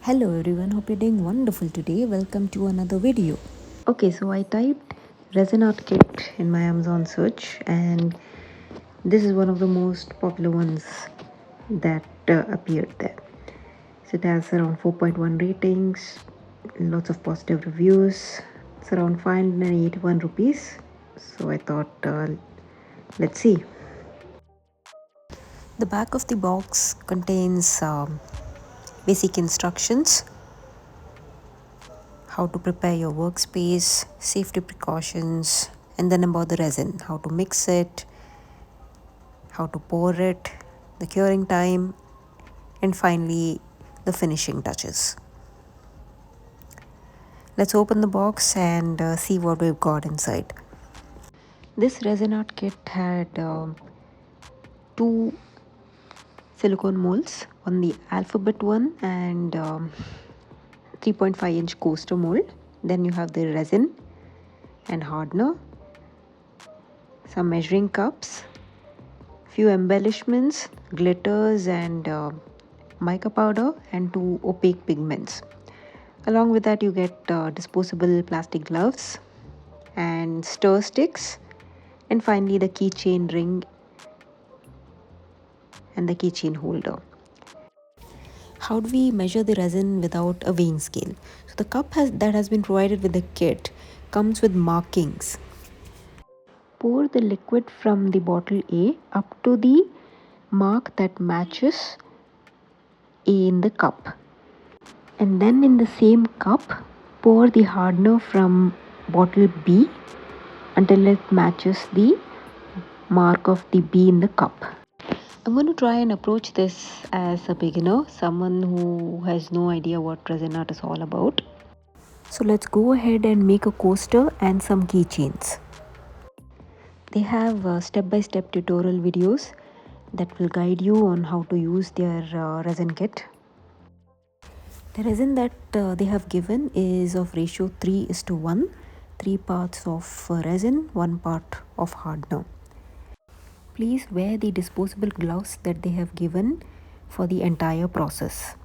Hello everyone, hope you're doing wonderful today. Welcome to another video. Okay, so I typed Resinart kit in my Amazon search and this is one of the most popular ones that appeared there. So it has around 4.1 ratings, lots of positive reviews. It's around 581 rupees. So I thought, let's see. The back of the box contains basic instructions, how to prepare your workspace, safety precautions, and then about the resin, how to mix it, how to pour it, the curing time, and finally the finishing touches. Let's open the box and see what we've got inside. This resin art kit had two silicone molds, on the alphabet one and 3.5-inch coaster mold. Then you have the resin and hardener, some measuring cups, few embellishments, glitters and mica powder, and two opaque pigments. Along with that you get disposable plastic gloves and stir sticks, and finally the keychain ring and the keychain holder. How do we measure the resin without a weighing scale? So the cup that has been provided with the kit comes with markings. Pour the liquid from the bottle A up to the mark that matches A in the cup, and then in the same cup pour the hardener from bottle B until it matches the mark of the B in the cup. I'm going to try and approach this as a beginner, someone who has no idea what resin art is all about. So let's go ahead and make a coaster and some keychains. They have step-by-step tutorial videos that will guide you on how to use their resin kit. The resin that they have given is of ratio 3:1, 3 parts of resin, 1 part of hardener. Please wear the disposable gloves that they have given for the entire process.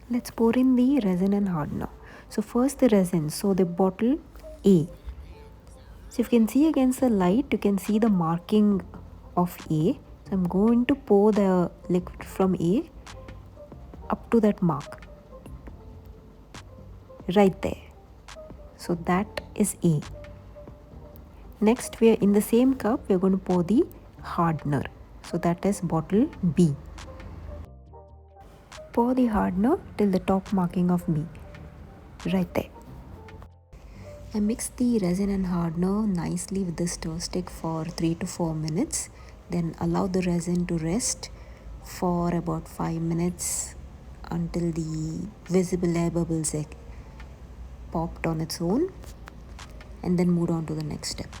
Let's pour in the resin and hardener. So first the resin, so the bottle A. So if you can see against the light, you can see the marking of A. So I'm going to pour the liquid from A up to that mark, right there. So that is A. Next, we are in the same cup, we are going to pour the hardener. So that is bottle B. Pour the hardener till the top marking of B, right there. I mixed the resin and hardener nicely with the stir stick for 3 to 4 minutes. Then allow the resin to rest for about 5 minutes until the visible air bubbles popped on its own, and then moved on to the next step.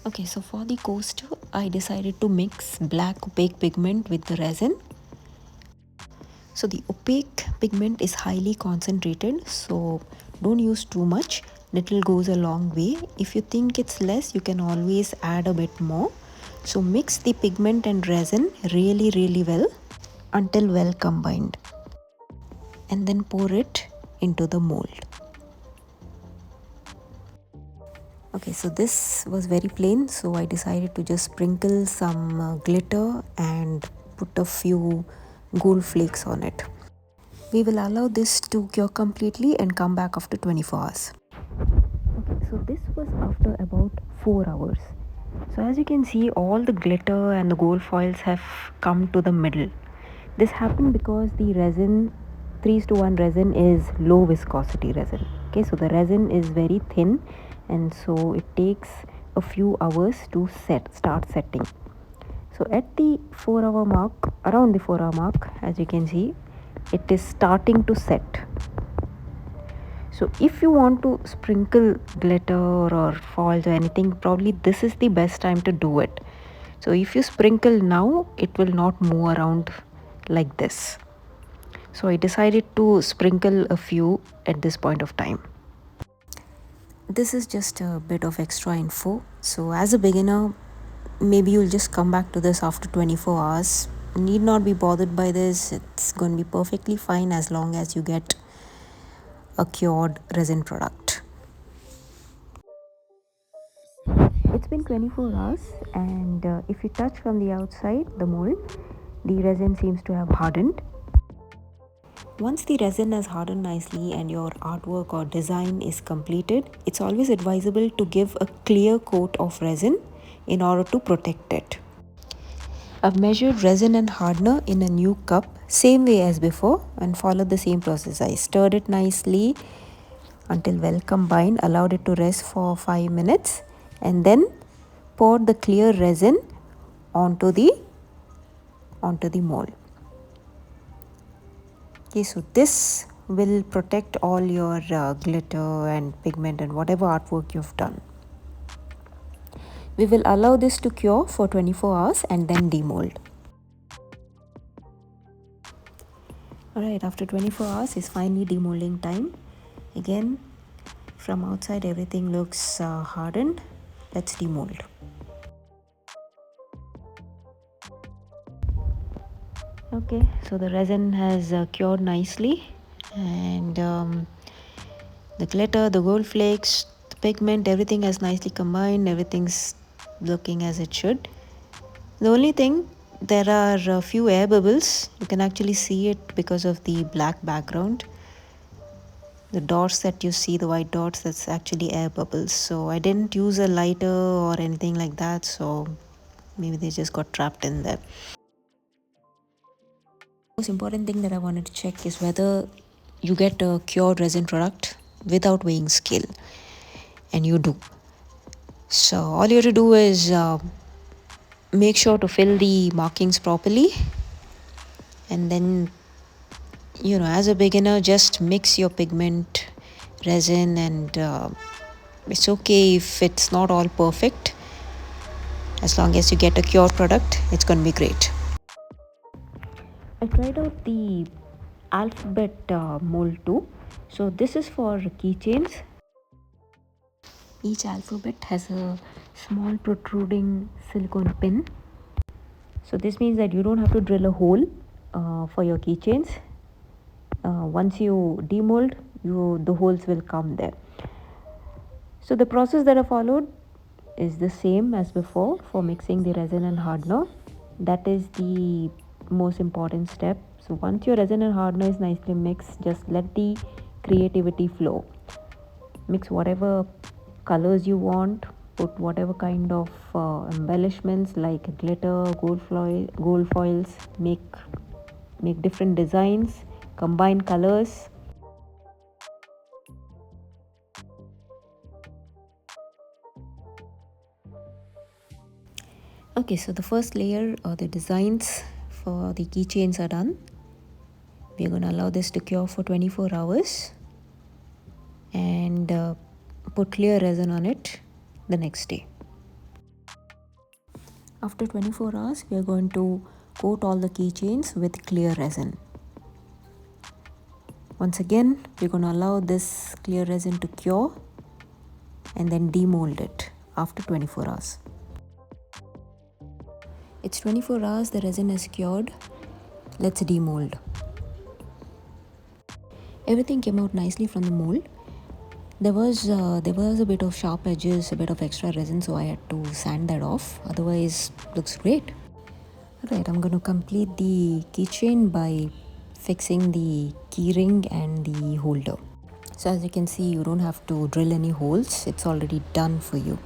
Okay, so for the coaster, I decided to mix black opaque pigment with the resin. So the opaque pigment is highly concentrated, so don't use too much. Little goes a long way. If you think it's less, you can always add a bit more. So mix the pigment and resin really well until well combined, and then pour it into the mold. Okay, so this was very plain, so I decided to just sprinkle some glitter and put a few gold flakes on it. We will allow this to cure completely and come back after 24 hours. Okay, so this was after about 4 hours. So as you can see, all the glitter and the gold foils have come to the middle. This happened because the resin, 3:1 resin, is low viscosity resin. Okay, so the resin is very thin, and so it takes a few hours to start setting. So at the 4-hour mark, around the 4-hour mark, as you can see, it is starting to set. So if you want to sprinkle glitter or foils or anything, probably this is the best time to do it. So if you sprinkle now, it will not move around like this. So I decided to sprinkle a few at this point of time. This is just a bit of extra info. So as a beginner, maybe you'll just come back to this after 24 hours need not be bothered by this. It's going to be perfectly fine as long as you get a cured resin product. It's been 24 hours, and if you touch from the outside the mold, the resin seems to have hardened. Once the resin has hardened nicely and your artwork or design is completed, it's always advisable to give a clear coat of resin in order to protect it. I've measured resin and hardener in a new cup, same way as before, and followed the same process. I stirred it nicely until well combined, allowed it to rest for 5 minutes, and then poured the clear resin onto the mold. Okay, so this will protect all your glitter and pigment and whatever artwork you've done. We will allow this to cure for 24 hours and then demold. Alright, after 24 hours is finally demolding time. Again, from outside everything looks hardened. Let's demold. Okay, so the resin has cured nicely, and the glitter, the gold flakes, the pigment, everything has nicely combined. Everything's looking as it should. The only thing, there are a few air bubbles. You can actually see it because of the black background. The dots that you see, the white dots, that's actually air bubbles. So I didn't use a lighter or anything like that, so maybe they just got trapped in there. Most important thing that I wanted to check is whether you get a cured resin product without weighing scale, and you do. So all you have to do is make sure to fill the markings properly, and then, you know, as a beginner, just mix your pigment, resin, and it's okay if it's not all perfect. As long as you get a cured product, it's going to be great. I tried out the alphabet mold too. So this is for keychains. Each alphabet has a small protruding silicone pin. So this means that you don't have to drill a hole for your keychains. Once you demold, the holes will come there. So the process that I followed is the same as before for mixing the resin and hardener. That is the most important step. So once your resin and hardener is nicely mixed, just let the creativity flow. Mix whatever colors you want, put whatever kind of embellishments like glitter, gold foils, make different designs, combine colors. Okay, so the first layer or the designs for the keychains are done. We're going to allow this to cure for 24 hours and put clear resin on it the next day. After 24 hours, we are going to coat all the keychains with clear resin. Once again, we're going to allow this clear resin to cure and then demold it after 24 hours. It's 24 hours, the resin is cured. Let's demold. Everything came out nicely from the mold. There was a bit of sharp edges, a bit of extra resin, so I had to sand that off. Otherwise, looks great. Alright, I'm going to complete the keychain by fixing the keyring and the holder. So as you can see, you don't have to drill any holes. It's already done for you.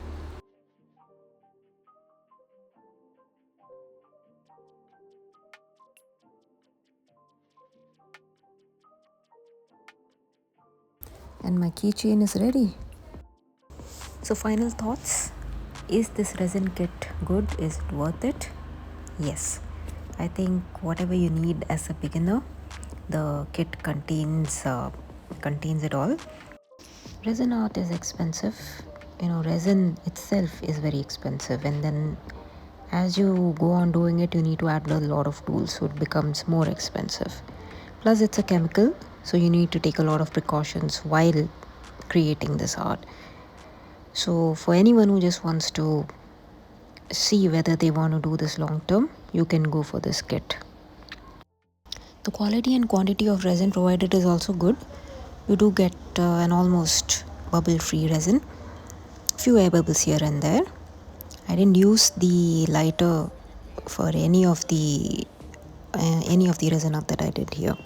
And my keychain is ready. So final thoughts. Is this resin kit good? Is it worth it? Yes. I think whatever you need as a beginner, the kit contains it all. Resin art is expensive. You know, resin itself is very expensive, and then as you go on doing it, you need to add a lot of tools, so it becomes more expensive. Plus it's a chemical, so you need to take a lot of precautions while creating this art. So for anyone who just wants to see whether they want to do this long term, you can go for this kit. The quality and quantity of resin provided is also good. You do get an almost bubble free resin, few air bubbles here and there. I didn't use the lighter for any of the resin art that I did here.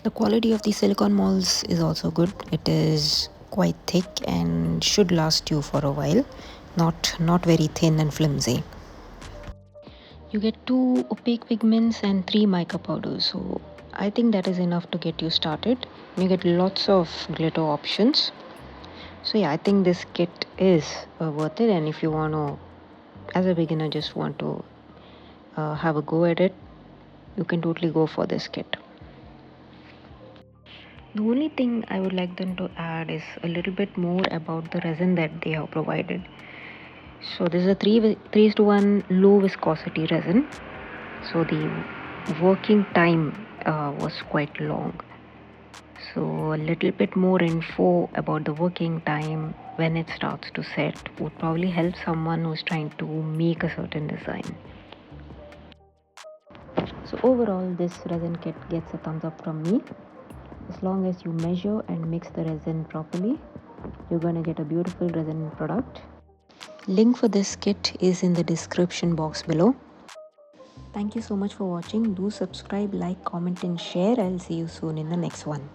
The quality of the silicone molds is also good. It is quite thick and should last you for a while, not very thin and flimsy. You get 2 opaque pigments and 3 mica powders, so I think that is enough to get you started. You get lots of glitter options. So yeah, I think this kit is worth it, and if you want to, as a beginner, just want to have a go at it, you can totally go for this kit. The only thing I would like them to add is a little bit more about the resin that they have provided. So this is a 3:1 low viscosity resin. So the working time was quite long. So a little bit more info about the working time when it starts to set would probably help someone who's trying to make a certain design. So overall, this resin kit gets a thumbs up from me. As long as you measure and mix the resin properly, you're gonna get a beautiful resin product. Link for this kit is in the description box below. Thank you so much for watching. Do subscribe, like, comment and share. I'll see you soon in the next one.